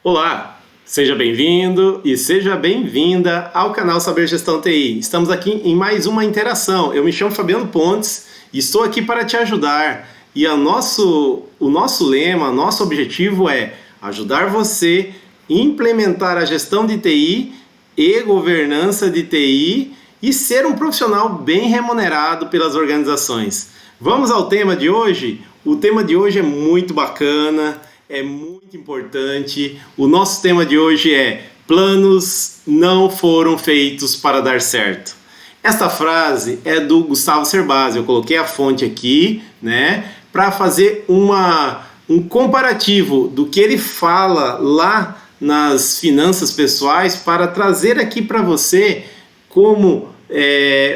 Olá, seja bem-vindo e seja bem-vinda ao canal Saber Gestão TI. Estamos aqui em mais uma interação. Eu me chamo Fabiano Pontes e estou aqui para te ajudar. E o nosso lema, nosso objetivo é ajudar você a implementar a gestão de TI e governança de TI e ser um profissional bem remunerado pelas organizações. Vamos ao tema de hoje? O tema de hoje é muito bacana, é muito importante. O nosso tema de hoje é: planos não foram feitos para dar certo. Esta frase é do Gustavo Cerbasi. Eu coloquei a fonte aqui, né, para fazer um comparativo do que ele fala lá nas finanças pessoais, para trazer aqui para você como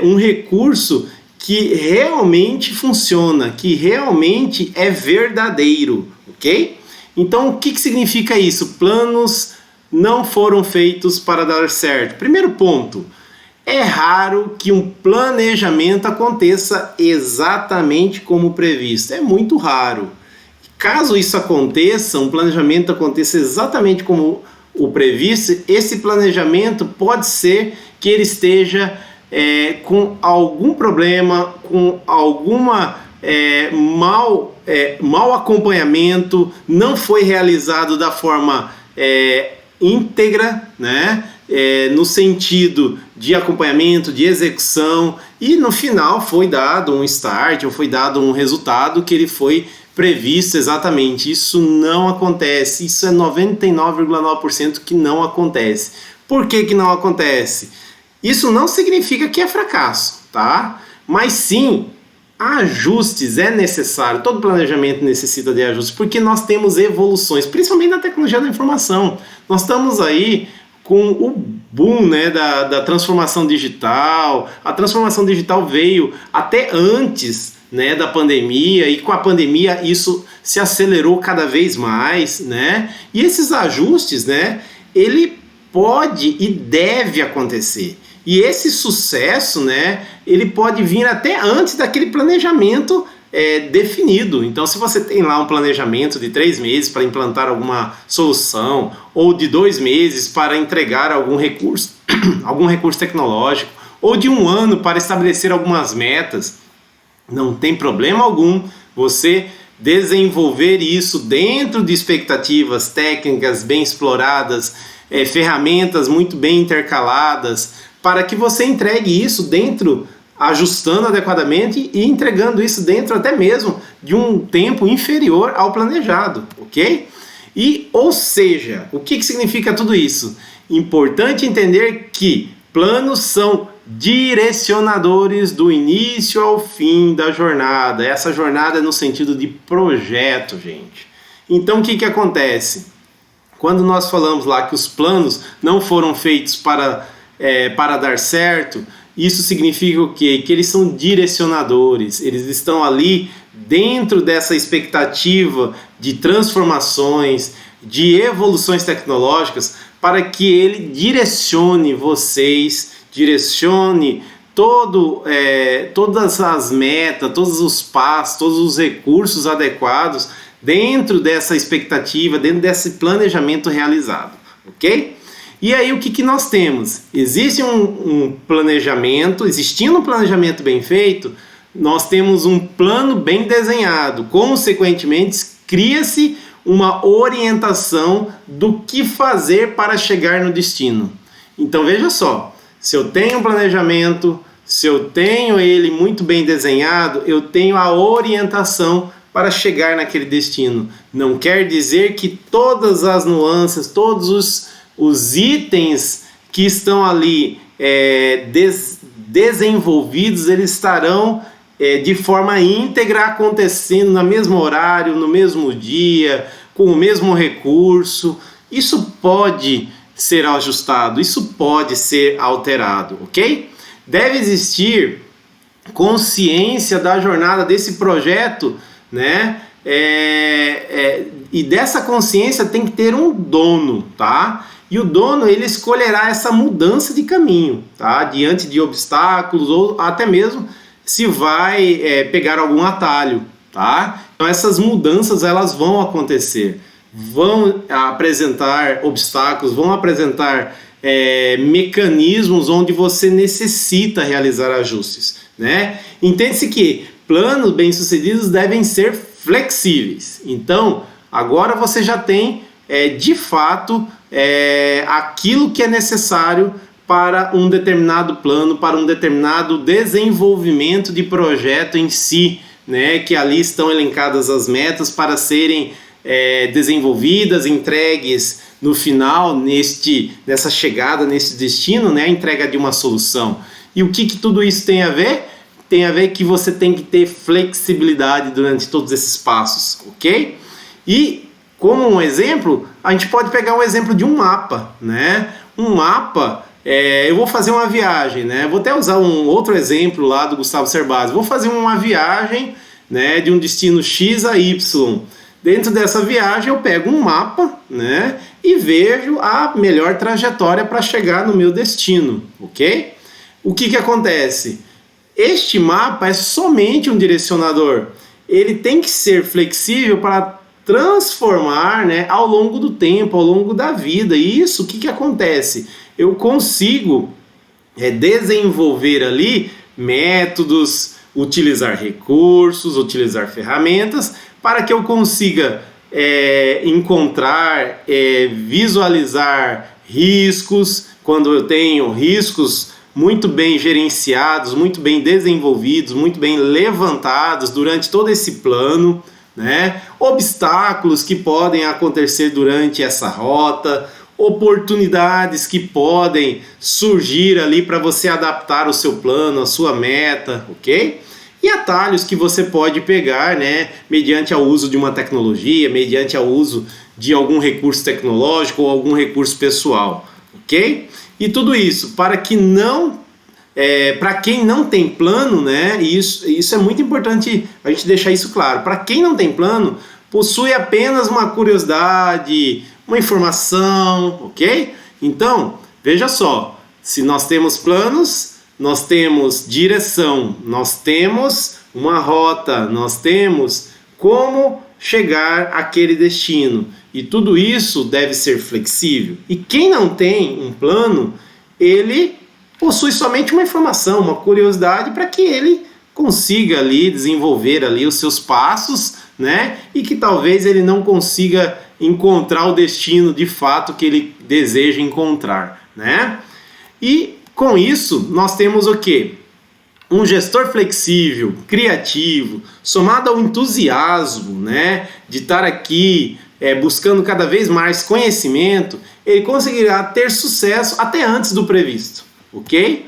um recurso que realmente funciona, que realmente é verdadeiro, ok? Então, o que significa isso? Planos não foram feitos para dar certo. Primeiro ponto, é raro que um planejamento aconteça exatamente como previsto. É muito raro. Caso isso aconteça, um planejamento aconteça exatamente como o previsto, esse planejamento pode ser que ele esteja com algum problema, com alguma mau acompanhamento, não foi realizado da forma íntegra, né? No sentido de acompanhamento, de execução, e no final foi dado um start, ou foi dado um resultado que ele foi previsto exatamente. Isso não acontece, isso é 99,9% que não acontece. Por que não acontece? Isso não significa que é fracasso, tá? Mas sim, ajustes é necessário, todo planejamento necessita de ajustes, porque nós temos evoluções, principalmente na tecnologia da informação. Nós estamos aí com o boom, né, da transformação digital. A transformação digital veio até antes, né, da pandemia, e com a pandemia isso se acelerou cada vez mais, né? E esses ajustes, né, ele pode e deve acontecer. E esse sucesso, né, ele pode vir até antes daquele planejamento definido. Então, se você tem lá um planejamento de 3 meses para implantar alguma solução, ou de 2 meses para entregar algum recurso, algum recurso tecnológico, ou de 1 ano para estabelecer algumas metas, não tem problema algum você desenvolver isso dentro de expectativas técnicas bem exploradas, ferramentas muito bem intercaladas, para que você entregue isso dentro, ajustando adequadamente e entregando isso dentro até mesmo de um tempo inferior ao planejado, ok? E, ou seja, o que significa tudo isso? Importante entender que planos são direcionadores do início ao fim da jornada. Essa jornada é no sentido de projeto, gente. Então, o que acontece? Quando nós falamos lá que os planos não foram feitos para dar certo, isso significa o quê? Que eles são direcionadores, eles estão ali dentro dessa expectativa de transformações, de evoluções tecnológicas, para que ele direcione vocês, direcione todas as metas, todos os passos, todos os recursos adequados dentro dessa expectativa, dentro desse planejamento realizado, ok? E aí o que nós temos? Existe um planejamento, existindo um planejamento bem feito, nós temos um plano bem desenhado, consequentemente cria-se uma orientação do que fazer para chegar no destino. Então veja só, se eu tenho um planejamento, se eu tenho ele muito bem desenhado, eu tenho a orientação para chegar naquele destino. Não quer dizer que todas as nuances, todos os itens que estão ali desenvolvidos, eles estarão de forma íntegra acontecendo no mesmo horário, no mesmo dia, com o mesmo recurso. Isso pode ser ajustado, isso pode ser alterado, ok? Deve existir consciência da jornada desse projeto, né? E dessa consciência tem que ter um dono, tá? E o dono, ele escolherá essa mudança de caminho, tá? Diante de obstáculos, ou até mesmo se vai pegar algum atalho, tá? Então essas mudanças, elas vão acontecer. vão apresentar obstáculos, vão apresentar mecanismos onde você necessita realizar ajustes, né? Entende-se que planos bem-sucedidos devem ser flexíveis. Então, agora você já tem, de fato, aquilo que é necessário para um determinado plano, para um determinado desenvolvimento de projeto em si, né? Que ali estão elencadas as metas para serem desenvolvidas, entregues no final, nessa chegada, nesse destino, né? A entrega de uma solução. E o que tudo isso tem a ver? Tem a ver que você tem que ter flexibilidade durante todos esses passos, ok? E como um exemplo, a gente pode pegar o exemplo de um mapa, né? Um mapa, eu vou fazer uma viagem, né? Vou até usar um outro exemplo lá do Gustavo Cerbasi. Vou fazer uma viagem, né, de um destino X a Y. Dentro dessa viagem eu pego um mapa, né, e vejo a melhor trajetória para chegar no meu destino, ok? O que acontece? Este mapa é somente um direcionador. Ele tem que ser flexível para transformar, né, ao longo do tempo, ao longo da vida. E isso, o que acontece? Eu consigo desenvolver ali métodos, utilizar recursos, utilizar ferramentas para que eu consiga encontrar, visualizar riscos. Quando eu tenho riscos muito bem gerenciados, muito bem desenvolvidos, muito bem levantados durante todo esse plano, né? Obstáculos que podem acontecer durante essa rota, oportunidades que podem surgir ali para você adaptar o seu plano, a sua meta, ok? E atalhos que você pode pegar, né, mediante o uso de uma tecnologia, mediante o uso de algum recurso tecnológico ou algum recurso pessoal, ok? E tudo isso para que para quem não tem plano, né, e isso é muito importante a gente deixar isso claro. Para quem não tem plano, possui apenas uma curiosidade, uma informação, ok? Então, veja só, se nós temos planos, nós temos direção, nós temos uma rota, nós temos como chegar àquele destino. E tudo isso deve ser flexível. E quem não tem um plano, ele possui somente uma informação, uma curiosidade para que ele consiga ali desenvolver ali os seus passos, né? E que talvez ele não consiga encontrar o destino de fato que ele deseja encontrar, né? E com isso nós temos o quê? Um gestor flexível, criativo, somado ao entusiasmo, né, de estar aqui buscando cada vez mais conhecimento, ele conseguirá ter sucesso até antes do previsto, ok?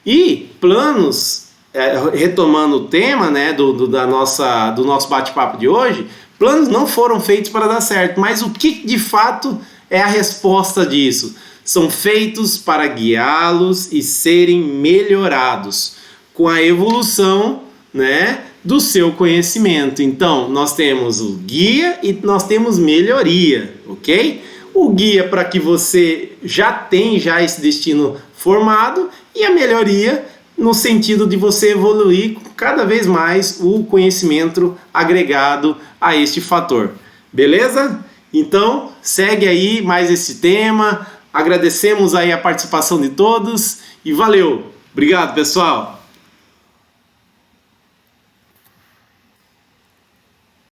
E planos, retomando o tema, né, do nosso bate-papo de hoje, planos não foram feitos para dar certo, mas o que de fato é a resposta disso? São feitos para guiá-los e serem melhorados com a evolução, né, do seu conhecimento. Então, nós temos o guia e nós temos melhoria, ok? O guia para que você tenha esse destino formado e a melhoria no sentido de você evoluir cada vez mais o conhecimento agregado a este fator. Beleza? Então, segue aí mais esse tema. Agradecemos aí a participação de todos e valeu! Obrigado, pessoal!